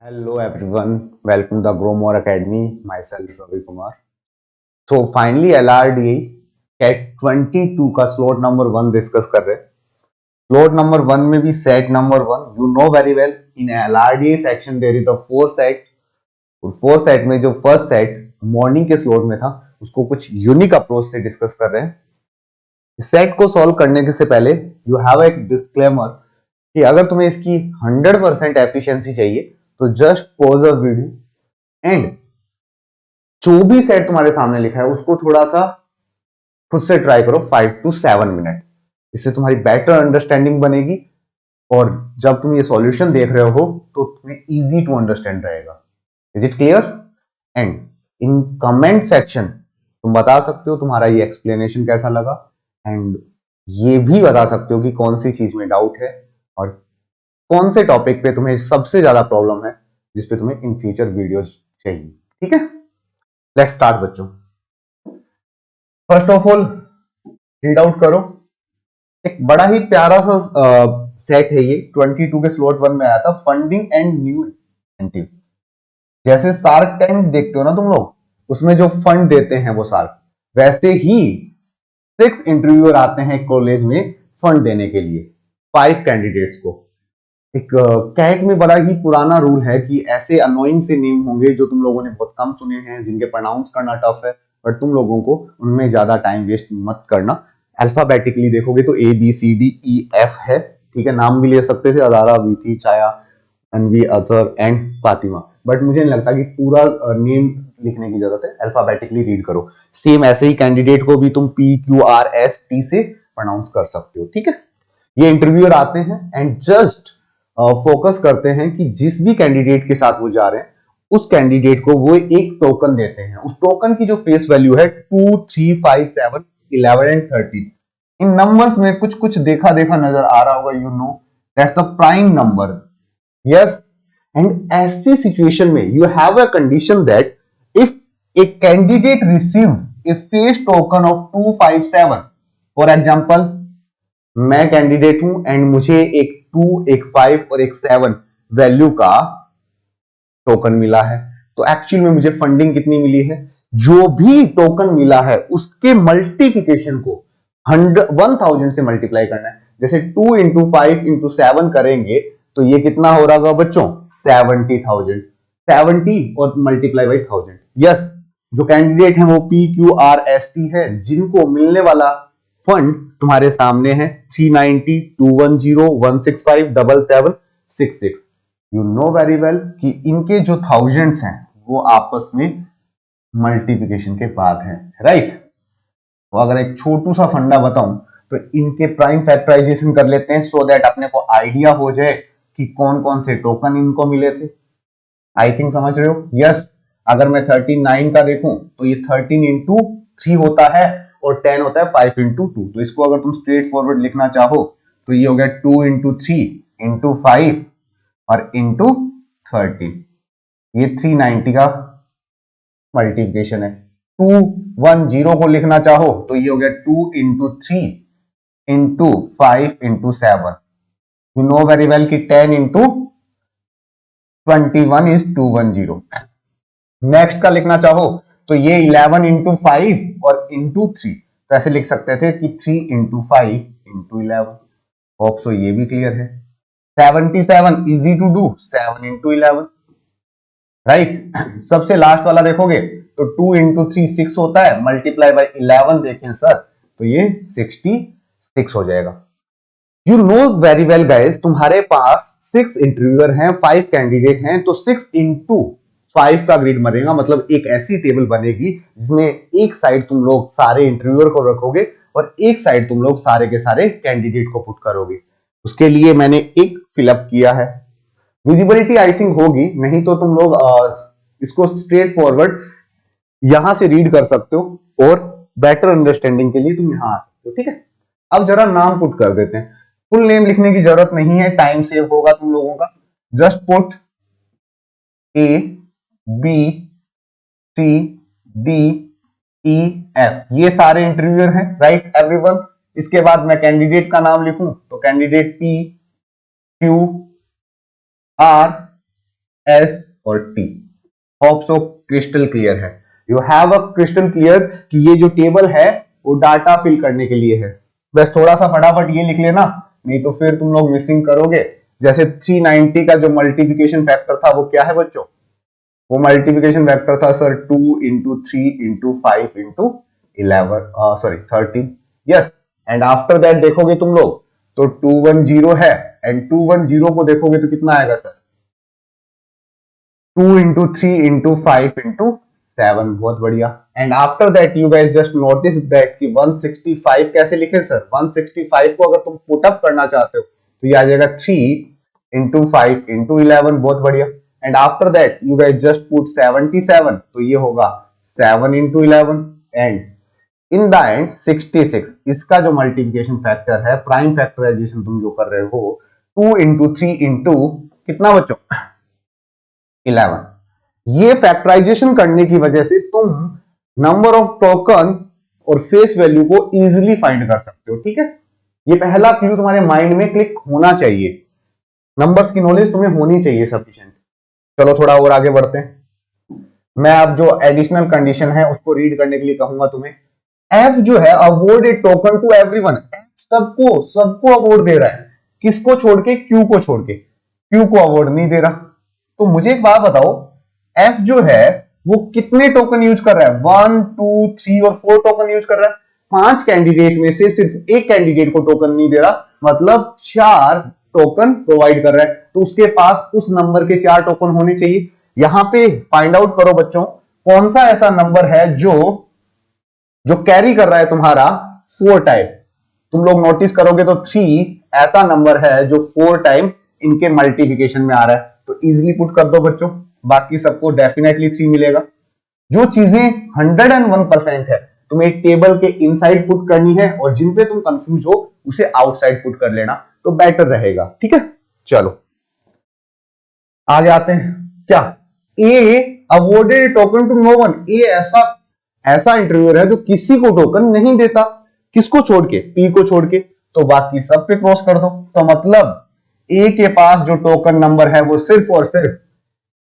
Hello everyone, welcome to the Grow More Academy. Myself Ravi Kumar. So finally LRDA CAT 22 का slot number 1 discuss कर रहे हैं. Slot number 1 में भी set number 1 you know very well in LRDA section there is the four set. और four set में जो first set morning के स्लॉट में था उसको कुछ यूनिक अप्रोच से डिस्कस कर रहे हैं. सेट को सॉल्व करने के से पहले यू हैव एक डिस्क्लेमर कि अगर तुम्हें इसकी 100% एफिशिएंसी चाहिए तो just pause a video and जो भी सेट तुम्हारे सामने लिखा है उसको थोड़ा सा खुद से ट्राई करो 5 to 7 मिनट. इससे तुम्हारी बेटर अंडरस्टैंडिंग बनेगी और जब तुम ये सॉल्यूशन देख रहे हो तो तुम्हें इजी टू अंडरस्टैंड रहेगा. Is it clear? And in comment section तुम बता सकते हो तुम्हारा ये एक्सप्लेनेशन कैसा लगा एंड ये भी बता सकते हो कि कौन सी चीज में डाउट है और कौन से टॉपिक पे तुम्हें सबसे ज्यादा प्रॉब्लम है जिसपे तुम्हें इन फ्यूचर वीडियोस चाहिए. ठीक है, लेट्स स्टार्ट बच्चों. First of all read out करो. एक बड़ा ही प्यारा सा सेट है ये. 22 के स्लॉट 1 में आया था. Funding and new incentive. जैसे शार्क टैंक देखते हो ना तुम लोग, उसमें जो फंड देते हैं वो शार्क, वैसे ही 6 इंटरव्यूअर आते हैं कॉलेज में फंड देने के लिए 5 कैंडिडेट्स को. एक कैट में बड़ा ही पुराना रूल है कि ऐसे अनोइंग से नेम होंगे जो तुम लोगों ने बहुत कम सुने हैं, जिनके प्रोनाउंस करना टफ है, बट तुम लोगों को उनमें ज्यादा टाइम वेस्ट मत करना. अल्फाबेटिकली देखोगे तो ABCDEF है. ठीक है, नाम भी ले सकते थे अदारा, वीथी, छाया, अनवी, अथर एंड फातिमा, बट मुझे नहीं लगता कि पूरा नेम लिखने की जरूरत है. अल्फाबेटिकली रीड करो. सेम ऐसे ही कैंडिडेट को भी तुम PQRST से प्रोनाउंस कर सकते हो. ठीक है, ये इंटरव्यूअर आते हैं एंड जस्ट फोकस करते हैं कि जिस भी कैंडिडेट के साथ वो जा रहे हैं उस कैंडिडेट को वो एक टोकन देते हैं. उस टोकन की जो फेस वैल्यू है 2, 3, 5, 7, 11 एंड 13. इन नंबर्स में कुछ कुछ देखा देखा नजर आ रहा होगा. You know that's the prime number. Yes, and ऐसी सिचुएशन में you have a condition that if a candidate received A face token of 2, 5, 7, for example मैं कैंडिडेट हूं एंड मुझे एक 2, एक 5 और एक 7 वैल्यू का टोकन मिला है, तो एक्चुअल में मुझे फंडिंग कितनी मिली है? जो भी टोकन मिला है उसके मल्टीप्लिकेशन को 1000 से मल्टीप्लाई करना है. जैसे 2 इंटू 5 इंटू 7 करेंगे तो ये कितना हो रहा होगा बच्चों? 70,000. 70 और मल्टीप्लाई बाई 1000. यस, जो कैंडिडेट है वो PQRST है, जिनको मिलने वाला फंड तुम्हारे सामने है 390, 210, 165, 7766. यू नो वेरी वेल कि इनके जो थाउजेंड्स हैं वो आपस में मल्टीप्लिकेशन के बाद हैं, राइट? तो अगर एक छोटू सा फंडा बताऊं तो इनके प्राइम फैक्टराइजेशन कर लेते हैं सो दैट अपने को आइडिया हो जाए कि कौन कौन से टोकन इनको मिले थे. आई थिंक समझ रहे हो? यस, अगर मैं 39 का देखूं तो ये 13 इंटू 3 होता है और 10 होता है 5 इंटू 2. तो इसको अगर तुम स्ट्रेट फॉरवर्ड लिखना चाहो तो ये हो गया 2 इंटू 3 इंटू 5 और इंटू 13. ये 390 का मल्टीप्लिकेशन है. 210 को लिखना चाहो तो ये हो गया 2 into 3 into 5 into 7. You know very well कि 10 इंटू 21 इज 210. नेक्स्ट का लिखना चाहो तो ये 11 इंटू 5 और इंटू 3. तो ऐसे लिख सकते थे कि 3 इंटू 5 इंटू 11. होप सो ये भी क्लियर है. 77 easy to do, 7 into 11, right? सबसे लास्ट वाला देखोगे तो 2 इंटू 3 6 होता है, मल्टीप्लाई बाई 11 देखें सर तो ये 66 हो जाएगा. You know very well guys, तुम्हारे पास 6 इंटरव्यूअर हैं, 5 कैंडिडेट हैं, तो 6 इंटू 5 का ग्रिड बनेगा. मतलब एक ऐसी टेबल बनेगी जिसमें एक साइड तुम लोग सारे इंटरव्यूअर को रखोगे और एक साइड तुम लोग सारे के सारे कैंडिडेट को पुट करोगे. उसके लिए मैंने एक फिलअप किया है. विजिबिलिटी आई थिंक होगी, नहीं तो तुम लोग इसको स्ट्रेट फॉरवर्ड यहां से रीड कर सकते हो और बेटर अंडरस्टैंडिंग के लिए तुम यहां आ सकते हो. ठीक है, अब जरा नाम पुट कर देते हैं. फुल नेम लिखने की जरूरत नहीं है, टाइम सेव होगा तुम लोगों का. Just put ABCDEF. ये सारे इंटरव्यूअर हैं, राइट एवरीवन? इसके बाद मैं कैंडिडेट का नाम लिखूं तो कैंडिडेट PQR एस और टी। होप सो क्रिस्टल क्लियर है। You have a crystal clear कि ये जो टेबल है वो डाटा फिल करने के लिए है। बस थोड़ा सा फटाफट ये लिख लेना, नहीं तो फिर तुम लोग मिसिंग करोगे। जैसे 390 का जो मल्टीप्लिकेशन फैक्टर था वो क्या है बच्चों? वो मल्टीप्लिकेशन फैक्टर था sir 2 into 3 into 5 into 11 sorry 13। Yes, and after that देखोगे तुम लोग तो 210 है, एंड 210 को देखोगे तो कितना आएगा सर? 2 into 3 into 5 into 7। बहुत बढ़िया। And after that you guys just notice that कि 165 कैसे लिखे सर? 165 को अगर तुम पुट अप करना चाहते हो तो ये आ जाएगा 3 इंटू 5 इंटू 11। बहुत बढ़िया। And after that you guys just put 77, तो ये होगा 7 into 11 and in the end 66। इसका जो मल्टीप्लिकेशन फैक्टर है, प्राइम फैक्टराइजेशन तुम जो कर रहे हो, 2 इंटू 3 इंटू कितना बच्चों? 11। ये फैक्टराइजेशन करने की वजह से तुम नंबर ऑफ टोकन और फेस वैल्यू को इजीली फाइंड कर सकते हो। ठीक है, ये पहला क्लू तुम्हारे माइंड में क्लिक होना चाहिए। नंबर्स की नॉलेज तुम्हें होनी चाहिए सफिशिएंट। चलो थोड़ा और आगे बढ़ते हैं। मैं अब जो एडिशनल कंडीशन है उसको रीड करने के लिए कहूंगा तुम्हें। एफ जो है award a token to everyone, सबको सबको अवॉर्ड दे रहा है। किसको छोड़ के? क्यू को छोड़ के। क्यू को अवॉर्ड नहीं दे रहा। तो मुझे एक बात बताओ, एफ जो है वो कितने टोकन यूज कर रहा है? 1 2 3 और 4 टोकन यूज कर रहा है। 5 कैंडिडेट में से सिर्फ एक कैंडिडेट को टोकन नहीं दे रहा, मतलब 4 टोकन प्रोवाइड कर रहा है। तो उसके पास उस नंबर के 4 टोकन होने चाहिए। यहां पे फाइंड आउट करो बच्चों, कौन सा ऐसा नंबर है जो कैरी कर रहा है तुम्हारा 4 टाइम। तुम लोग नोटिस करोगे तो 3 ऐसा नंबर है जो 4 टाइम इनके मल्टीप्लिकेशन में आ रहा है। तो इजीली पुट कर दो बच्चों, बाकी सबको डेफिनेटली 3 मिलेगा। जो चीजें 101% है तुम्हें टेबल के इनसाइड पुट करनी है, और जिन पे तुम कंफ्यूज हो उसे आउटसाइड पुट कर लेना तो बेटर रहेगा। ठीक है, चलो आगे आते हैं। क्या a awarded token to no one? ए ऐसा ऐसा इंटरव्यूअर है जो किसी को टोकन नहीं देता। किसको छोड़ के? पी को छोड़ के। तो बाकी सब पे क्रॉस कर दो। तो मतलब ए के पास जो टोकन नंबर है वो सिर्फ और सिर्फ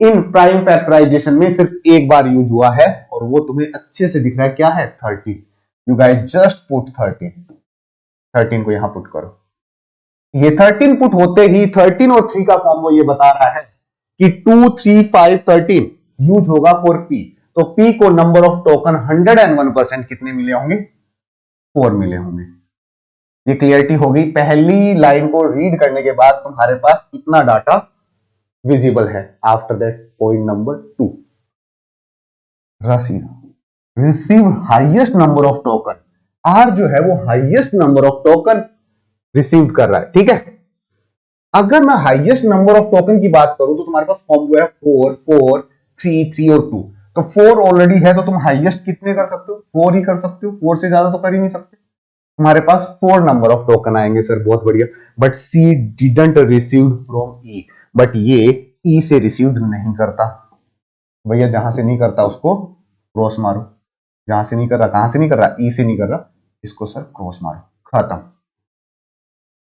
इन प्राइम फैक्टराइजेशन में सिर्फ एक बार यूज हुआ है, और वो तुम्हें अच्छे से दिख रहा है। क्या है? 13। यू गाइस जस्ट पुट 13 को यहां पुट करो। ये 13 पुट होते ही 13 और 3 का कॉम्बो ये बता रहा है कि 2 3 5 13 यूज होगा फॉर पी। तो पी को नंबर ऑफ टोकन 101% कितने मिले होंगे? 4 मिले होंगे। ये क्लियरिटी होगी। पहली लाइन को रीड करने के बाद तुम्हारे पास इतना डाटा विजिबल है। After that point number 2, receive highest number of token. R जो है वो highest number of token receive कर रहा है। ठीक है, अगर मैं हाईएस्ट नंबर ऑफ टोकन की बात करूं तो तुम्हारे पास कॉम्बो है 4 4 3 3 और 2। तो 4 ऑलरेडी है, तो तुम हाईएस्ट कितने कर सकते हो? 4 ही कर सकते हो। 4 से ज्यादा तो कर ही नहीं सकते। तुम्हारे पास 4 नंबर ऑफ टोकन आएंगे सर। बहुत बढ़िया। But C didn't received from E, but ये ई से रिसीव्ड नहीं करता। भैया जहां से नहीं करता उसको क्रॉस मारो। जहां से नहीं कर रहा, कहां से नहीं कर रहा? ई से नहीं कर रहा, इसको सर क्रॉस मारो। खत्म।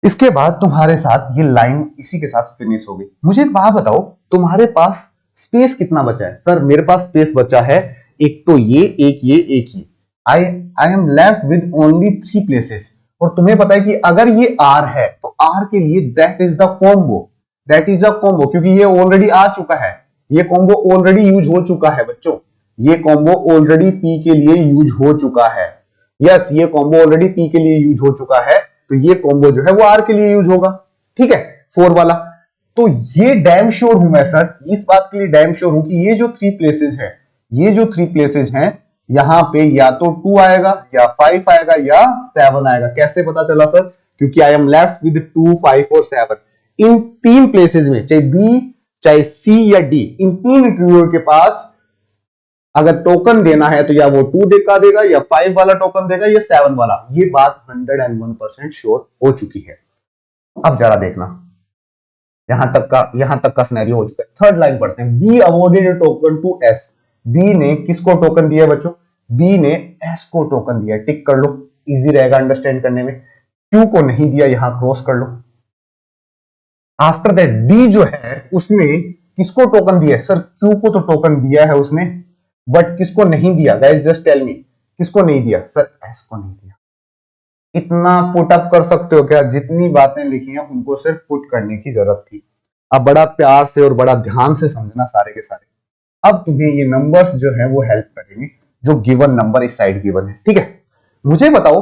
इसके बाद तुम्हारे साथ ये लाइन इसी के साथ फिनिश हो गई। मुझे एक बात बताओ, तुम्हारे पास स्पेस कितना बचा है? सर मेरे पास स्पेस बचा है एक तो ये, एक ये, एक ये। I am left with only 3 places. और तुम्हें पता है कि अगर ये आर है तो आर के लिए that is the combo, that is the combo, क्योंकि ये ऑलरेडी आ चुका है। ये कॉम्बो ऑलरेडी यूज हो चुका है बच्चों। ये कॉम्बो ऑलरेडी पी के लिए यूज हो चुका है। यस, ये कॉम्बो ऑलरेडी पी के लिए यूज हो चुका है, तो ये कॉम्बो जो है वो आर के लिए यूज होगा। ठीक है, 4 वाला। तो ये डैम श्योर हूं मैं सर, इस बात के लिए डैम श्योर हूं कि ये जो 3 प्लेसेस है, ये जो 3 प्लेसेस हैं, यहां पे या तो 2 आएगा या 5 आएगा या 7 आएगा। कैसे पता चला सर? क्योंकि आई एम लेफ्ट विद 2 5 और 7। इन 3 प्लेसेस में, चाहे बी चाहे सी या डी, इन 3 इंटरव्यूअर के पास अगर टोकन देना है तो या वो 2 देगा या 5 वाला टोकन देगा या 7 वाला। ये बात 101% श्योर हो चुकी है। अब जरा देखना, यहां तक का सिनेरियो हो चुका है। थर्ड लाइन पढ़ते हैं। B awarded token to S. B ने किसको टोकन दिया बच्चों? बी ने एस को टोकन दिया। टिक कर लो, इजी रहेगा अंडरस्टैंड करने में। क्यू को नहीं दिया, यहां क्रॉस कर लो। आफ्टर दैट डी जो है उसने किसको टोकन दिया है? सर क्यू को तो टोकन दिया है उसने, बट किसको नहीं दिया? गाइस जस्ट टेल मी, किसको नहीं दिया? सर एस को नहीं दिया। इतना पुट अप कर सकते हो क्या? जितनी बातें लिखी हैं उनको सिर्फ पुट करने की जरूरत थी। अब बड़ा प्यार से और बड़ा ध्यान से समझना सारे के सारे। अब तुम्हें ये नंबर्स जो है वो हेल्प करेंगे, जो गिवन नंबर इस साइड गिवन है, ठीक है। मुझे बताओ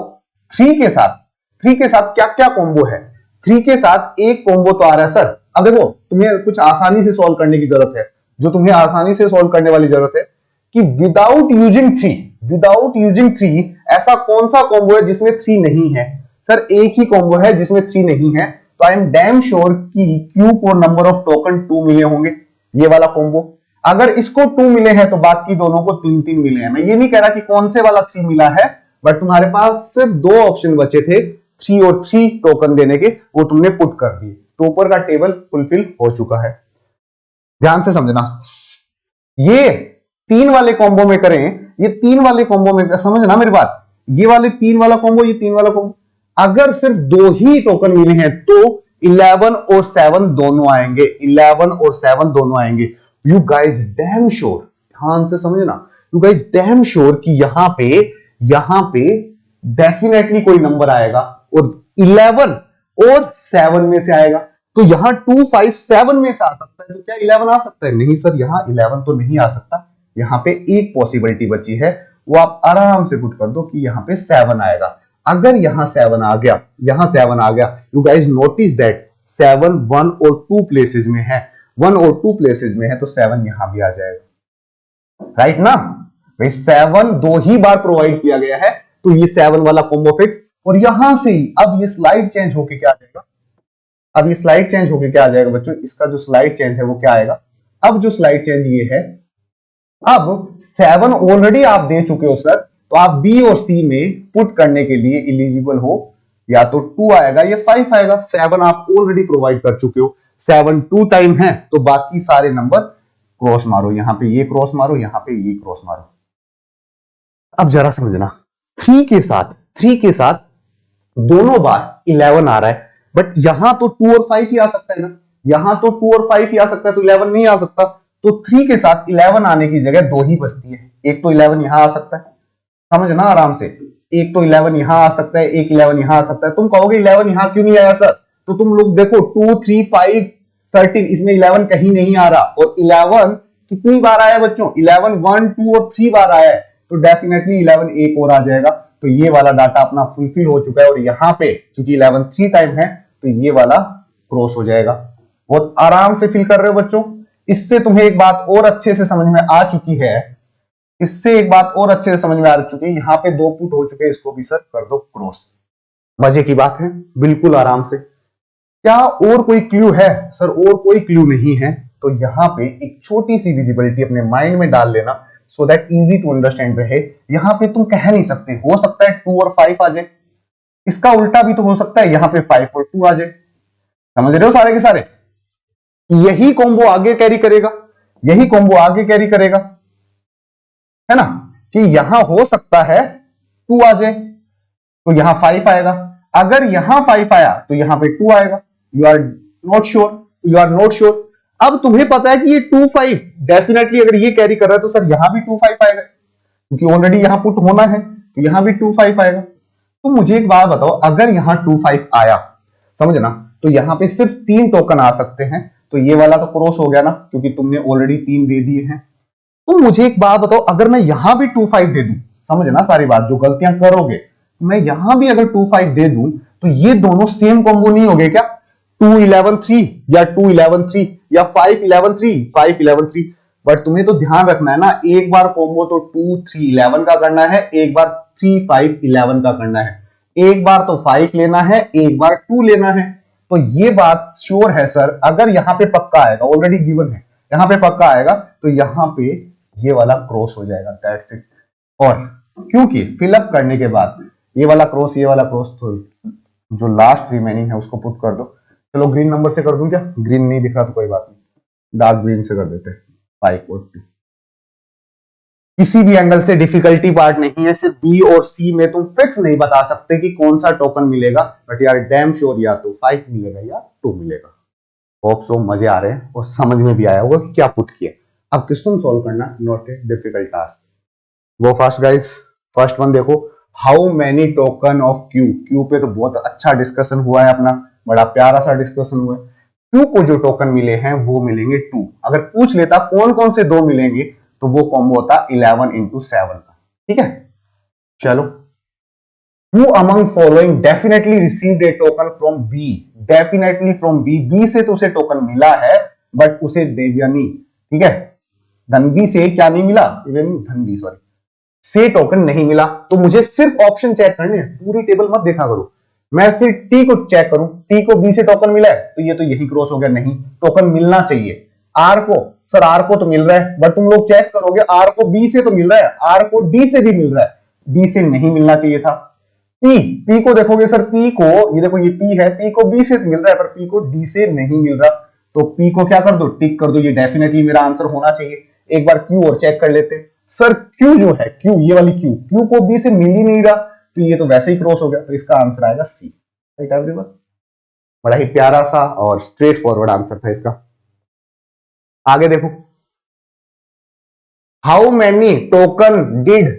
3 के साथ क्या क्या कॉम्बो है? 3 के साथ एक कॉम्बो तो आ रहा है सर। अब देखो तुम्हें कुछ आसानी से सॉल्व करने की जरूरत है, जो तुम्हें आसानी से सॉल्व करने वाली जरूरत है कि विदाउट यूजिंग थ्री ऐसा कौन सा कॉम्बो है जिसमें 3 नहीं है? सर एक ही कॉम्बो है जिसमें 3 नहीं है, तो आई एम डैम श्योर कि क्यू को नंबर ऑफ टोकन 2 मिले होंगे, ये वाला कॉम्बो। अगर इसको 2 मिले हैं तो बाकी दोनों को 3 मिले हैं। मैं ये नहीं कह रहा कि कौन से वाला 3 मिला है, बट तुम्हारे पास सिर्फ 2 ऑप्शन बचे थे 3 और 3 टोकन देने के, वो तुमने पुट कर दिए, तो ऊपर का टेबल फुलफिल हो चुका है। ध्यान से समझना, ये 3 वाले कॉम्बो में करें, ये 3 वाले कॉम्बो में समझना मेरी बात, ये वाले 3 वाला कॉम्बो, ये 3 वाला कॉम्बो, अगर सिर्फ 2 ही टोकन मिले हैं तो 11 और 7 दोनों आएंगे, 11 और 7 दोनों आएंगे। यू गाइज डैम श्योर, ध्यान से समझना, यू गाइज डैम श्योर कि यहां पे डेफिनेटली कोई नंबर आएगा और 11 और 7 में से आएगा। तो यहां 2 5 7 में से आ सकता है, तो क्या 11 आ सकता है? नहीं सर, यहां 11 तो नहीं आ सकता। यहां पे एक पॉसिबिलिटी बची है, वो आप आराम से पुट कर दो कि यहां पे 7 आएगा। अगर यहां 7 आ गया, यू गाइज नोटिस दैट 7 1 और 2 प्लेसेस में है, 1 और 2 प्लेसेस में है, तो 7 यहां भी आ जाएगा, राइट ना भाई? 7 2 ही बार प्रोवाइड किया गया है, तो ये 7 वाला कॉम्बो फिक्स। और यहां से ही अब ये स्लाइड चेंज होके क्या आ जाएगा? अब ये स्लाइड चेंज होके क्या आ जाएगा बच्चों? इसका जो स्लाइड चेंज है वो क्या आएगा? अब जो स्लाइड चेंज ये है, अब 7 ऑलरेडी आप दे चुके हो सर, तो आप बी और सी में पुट करने के लिए एलिजिबल हो, या तो 2 आएगा या 5 आएगा। 7 आप ऑलरेडी प्रोवाइड कर चुके हो, 7 2 टाइम है, तो बाकी सारे नंबर क्रॉस मारो, यहां पे ये क्रॉस मारो, यहां पे ये क्रॉस मारो। अब जरा समझना, 3 के साथ दोनों बार 11 आ रहा है, बट यहां तो 2 और 5 ही आ सकता है ना, यहां तो 2 और 5 ही आ सकता है, तो 11 नहीं आ सकता। तो 3 के साथ 11 आने की जगह 2 ही बचती है, एक तो 11 यहां आ सकता है, समझना आराम से, एक तो 11 यहां आ सकता है, एक 11 यहां आ सकता है। तुम कहोगे 11 यहां क्यों नहीं आया सर? तो तुम लोग देखो 2 3 5 13, इसमें 11 कहीं नहीं आ रहा, और 11 कितनी बार आया बच्चों? 11 1 2 और 3 बार आया है, तो डेफिनेटली 11 एक और आ जाएगा। तो ये वाला डाटा अपना फुलफिल हो चुका है, और यहां पे क्योंकि 11 3 टाइम है, तो ये वाला क्रॉस हो जाएगा। बहुत आराम से फिल कर रहे हो बच्चों। इससे तुम्हें एक बात और अच्छे से समझ में आ चुकी है, यहां पे 2 पुट हो चुके हैं, इसको भी सर कर दो क्रॉस। मजे की बात है, बिल्कुल आराम से। क्या और कोई क्लू है? सर और कोई क्लू नहीं है, तो यहां पे एक छोटी सी विजिबिलिटी अपने माइंड में डाल लेना, so that easy to understand रहे। यहां पे तुम कह नहीं सकते, हो सकता है 2 और 5 आ जाए, इसका उल्टा भी तो हो सकता है, यहां पे 5 और 2 आ जाए। समझ रहे हो सारे के सारे? यही कॉम्बो आगे कैरी करेगा, है ना, कि यहां हो सकता है 2 आ जाए, तो यहां 5 आएगा। अगर यहां 5 आया तो यहां पे 2 आएगा। You are not sure. अब तुम्हें पता है कि ये 2 5 डेफिनेटली अगर ये कैरी कर रहा है, तो सर यहां भी 2 5 आएगा, क्योंकि ऑलरेडी यहां पुट होना है, तो यहां भी 2 5 आएगा। तो मुझे एक बात बताओ, अगर यहां 2 5 आया, समझना, तो यहां पे सिर्फ 3 टोकन आ सकते हैं, तो ये वाला तो क्रॉस हो गया ना, क्योंकि तुमने ऑलरेडी 3 दे दिए हैं। तो मुझे एक बात बताओ, अगर मैं यहां भी 2 5 दे दूं, समझना सारी बात, जो गलतियां करोगे, मैं यहां भी अगर 2 5 दे दूं, तो ये दोनों सेम कॉम्बो नहीं हो गए क्या? 2 11 3 या 2 11 3 या 5 11 3 5 11 3। बट तुम्हें तो ध्यान रखना है ना, एक बार कॉम्बो तो 2 3 11 का करना है, एक बार 3 5 11 का करना है, एक बार तो 5 लेना है, एक बार 2 लेना है। तो ये बात श्योर है सर, अगर यहां पे पक्का आएगा, ऑलरेडी गिवन है, यहां पे पक्का आएगा, तो यहां पे ये वाला क्रॉस हो जाएगा, दैट्स इट। और क्योंकि फिलअप करने के बाद ये वाला क्रॉस, तो जो लास्ट रिमेनिंग है उसको पुट कर दो। चलो ग्रीन नंबर से कर दूं क्या? ग्रीन नहीं दिख रहा तो कोई बात नहीं, डार्क ग्रीन से कर देते हैं, 5 और 2। किसी भी एंगल से डिफिकल्टी पार्ट नहीं है, सिर्फ बी और सी में तुम फिक्स नहीं बता सकते कि कौन सा टोकन मिलेगा, बट यार डैम श्योर या तो 5 मिलेगा या 2 मिलेगा। होप सो मजे आ रहे हैं और समझ में भी आया होगा कि क्या पुट किया। अब क्वेश्चन सॉल्व करना not a difficult task. Go fast guys. First one देखो, how many token of Q. Q पे तो बहुत अच्छा डिस्कशन हुआ है अपना, बड़ा प्यारा सा डिस्कशन हुआ है। क्यू को जो टोकन मिले हैं वो मिलेंगे 2। अगर पूछ लेता कौन कौन से 2 मिलेंगे तो वो कॉम्बो होता 11 इंटू 7 का। ठीक है, चलो। Who among following definitely received a token from B? Definitely from B. B से तो उसे टोकन मिला है, बट उसे देवयानी, ठीक है, धनवी से क्या नहीं मिला, धनवी सॉरी से टोकन नहीं मिला। तो मुझे सिर्फ ऑप्शन चेक करने हैं, पूरी टेबल मत देखा करो। मैं फिर टी को चेक करूं, टी को बी से टोकन मिला है तो ये तो यही क्रॉस हो गया, नहीं, टोकन मिलना चाहिए। आर को, सर आर को तो मिल रहा है, बट तुम लोग चेक करोगे आर को बी से तो मिल रहा है, आर को डी से भी मिल रहा है, डी से नहीं मिलना चाहिए था। पी, पी को देखोगे सर, पी को, ये देखो ये पी है, पी को बी से तो मिल रहा है पर पी को डी से नहीं मिल रहा, तो पी को क्या कर दो, टिक कर दो, ये डेफिनेटली मेरा आंसर होना चाहिए। एक बार क्यू और चेक कर लेते, सर क्यू जो है, क्यू ये वाली क्यू, क्यू को बी से मिल ही नहीं रहा, तो ये तो वैसे ही क्रॉस हो गया, तो इसका आंसर आएगा सी। राइट एवरीवन, बड़ा ही प्यारा सा और स्ट्रेट फॉरवर्ड आंसर था इसका। आगे देखो, how many token did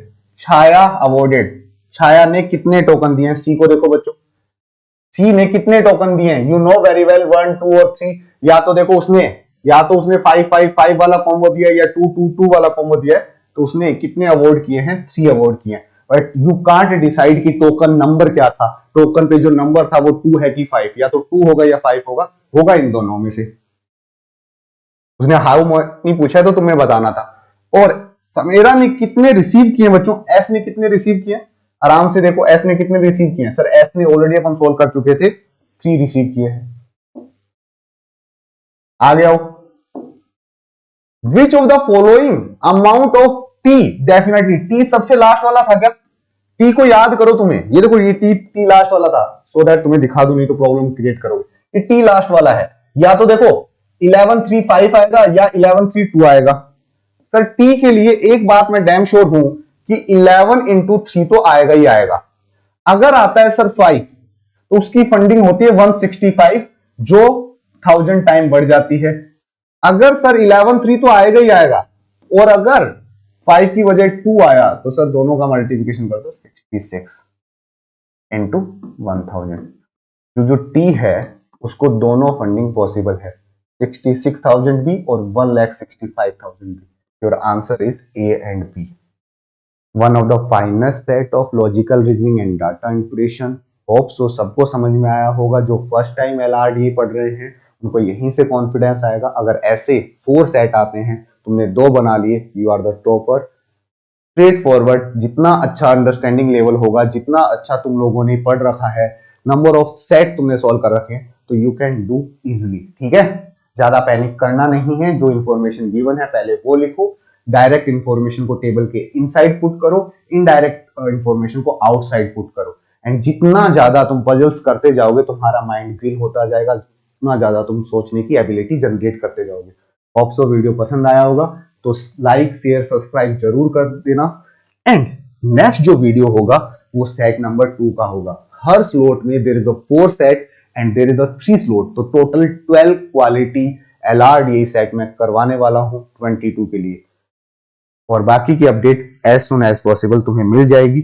Chhaya awarded. Chhaya ने कितने टोकन दिए हैं, सी को देखो बच्चों, सी ने कितने टोकन दिए हैं, यू नो वेरी वेल, 1 2 और 3। या तो देखो उसने, या तो उसने 5 5 5 वाला कॉम्बो दिया या 2 2 2 वाला कॉम्बो दिया है, तो उसने कितने अवॉर्ड किए हैं, 3 अवॉर्ड किए हैं। बट यू कांट डिसाइड कि टोकन नंबर क्या था, टोकन पे जो नंबर था वो 2 है कि 5, या तो 2 होगा या 5 होगा, होगा इन दोनों में से। उसने हाउ नहीं पूछा है तो तुम्हें बताना था। और समेरा ने कितने रिसीव किए बच्चों, एस ने कितने रिसीव किए, आराम से देखो, एस ने कितने रिसीव किए हैं, सर एस ने ऑलरेडी अपन सोल्व कर चुके थे, 3 रिसीव किए हैं। आगे आओ, which of the following amount of T, definitely T सबसे लास्ट वाला था क्या, टी को याद करो तुम्हें, ये देखो ये टी लास्ट वाला था, सो दैट तुम्हें दिखा दूं नहीं तो प्रॉब्लम क्रिएट करोगे, ये टी लास्ट वाला है। या तो देखो 11 3 5 आएगा या 11 3 2 आएगा। सर टी के लिए एक बात मैं डैम श्योर हूं कि 11 इंटू 3 तो आएगा ही आएगा। अगर आता है सर 5 तो उसकी फंडिंग होती है 165, जो 1000 टाइम बढ़ जाती है। अगर सर 11 3 तो आएगा ही आएगा, और अगर 5 की वजह 2 आया तो सर दोनों का मल्टीप्लिकेशन कर दो, 66 इंटू 1000। जो टी है उसको दोनों फंडिंग पॉसिबल है, 66,000 भी और 1,65,000 भी। Your answer is A and B. One of the finest set of logical reasoning and data impression. Hope so सबको समझ में आया होगा, जो फर्स्ट टाइम एलआरडीए पढ़ रहे हैं उनको यहीं से कॉन्फिडेंस आएगा। अगर ऐसे 4 सेट आते हैं, तुमने 2 बना लिए, you are the topper. Straightforward, जितना अच्छा अंडरस्टैंडिंग लेवल होगा, जितना अच्छा तुम लोगों ने पढ़ रखा है, नंबर ऑफ सेट तुमने सॉल्व कर रखे हैं, तो यू कैन डू इजिली। ठीक है, ज्यादा पैनिक करना नहीं है, जो इंफॉर्मेशन गिवन है पहले वो लिखो, डायरेक्ट इंफॉर्मेशन को टेबल के इनसाइड पुट करो, इनडायरेक्ट इंफॉर्मेशन को आउटसाइड पुट करो। एंड जितना ज्यादा तुम पजल्स करते जाओगे, तुम्हारा माइंड ग्रिल होता जाएगा, जितना ज्यादा तुम सोचने की एबिलिटी जनरेट करते जाओगे। होप सो वीडियो पसंद आया होगा, तो लाइक शेयर सब्सक्राइब जरूर कर देना। एंड नेक्स्ट जो वीडियो होगा वो सेट नंबर 2 का होगा। हर स्लॉट में there is a 4 set and there is a 3 slot, तो टोटल 12 क्वालिटी एलआरडीए सेट में करवाने वाला हूं 22 के लिए। और बाकी की update as soon as possible तुम्हें मिल जाएगी।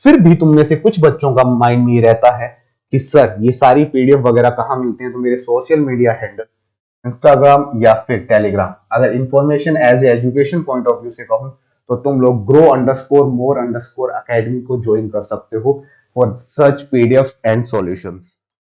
फिर भी तुम में से कुछ बच्चों का माइंड में ये रहता है कि सर ये सारी पीडीएफ वगैरह कहां मिलते हैं, तो मेरे सोशल मीडिया हैंडल इंस्टाग्राम या फिर टेलीग्राम। अगर information as a education point of view से कहूं तो तुम लोग grow_more_academy को ज्वाइन कर सकते हो for such PDF and solutions.